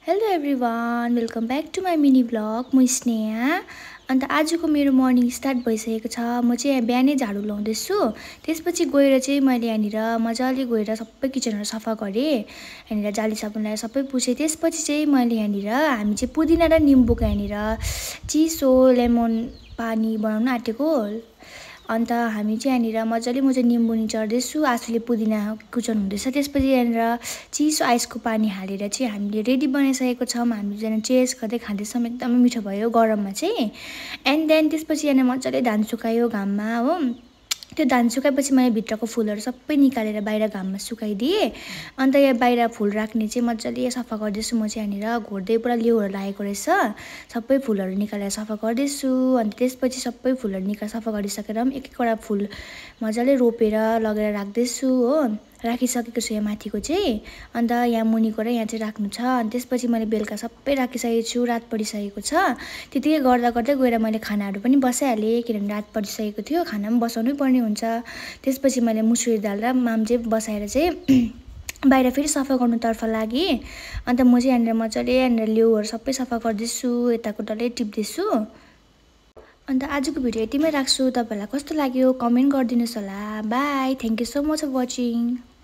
Hello everyone, welcome back to my mini blog. म स्नेहा। अन्त आजको मेरो मर्निङ स्टार्ट भइसकेको छ। म चाहिँ बिहानै झाडु लाउँदैछु। त्यसपछि गएर चाहिँ मैले यहाँनिर मजाले गएर सबै किचनहरू सफा गरेँ। यहाँनिर जाली साबुन लगाएर सबै पुछेँ। त्यसपछि चाहिँ मैले यहाँनिर हामी चाहिँ पुदिना र निम्बुको यहाँनिर चिसो लेमन पानी बनाउन आँटेको। अन्त हामी चाहिँ यहाँनिर मजाले म चाहिँ निम्बु निचोर्दैछु, आँसुले पुदिना कुचन हुँदैछ। त्यसपछि यहाँनिर चिसो आइसको पानी हालेर चाहिँ हामीले रेडी बनाइसकेको छौँ। हामी चाहिँ चेस गर्दै खाँदैछौँ। एकदमै मिठो भयो गरममा चाहिँ। एन्ड देन त्यसपछि यहाँनिर मजाले धान सुकायो घाममा हो। त्यो धान सुकाएपछि मैले भित्रको फुलहरू सबै निकालेर बाहिर घाममा सुकाइदिएँ। अन्त यहाँ बाहिर फुल राख्ने चाहिँ मजाले सफा गर्दैछु। म चाहिँ यहाँनिर घोर्दै पुरा लेउहरू लागेको रहेछ। सबै फुलहरू निकालेर सफा गर्दैछु। अन्त त्यसपछि सबै फुलहरू सफा गरिसकेर पनि एक एकवटा फुल मजाले रोपेर लगेर राख्दैछु हो। राखिसकेको छु यहाँ माथिको चाहिँ। अन्त यहाँ मुनिको र यहाँ चाहिँ राख्नु छ। अनि त्यसपछि मैले बेलुका सबै राखिसकेको छु। रात परिसकेको छ। त्यतिकै गर्दा गर्दै गएर मैले खानाहरू पनि बसाइहालेँ, किनभने रात परिसकेको थियो। खाना पनि बसाउनै पर्ने हुन्छ। त्यसपछि मैले मुसुरी दाल र माम्चे बसाएर चाहिँ बाहिर फेरि सफा गर्नुतर्फ लागेँ। अन्त म चाहिँ यहाँनिर मजाले यहाँनिर लेउहरू सबै सफा गर्दैछु, यताको डल्लै टिप्दैछु। अन्त आजको भिडियो यतिमै राख्छु। तपाईँहरूलाई कस्तो लाग्यो कमेन्ट गरिदिनुहोस् होला। Bye, thank you so much for watching.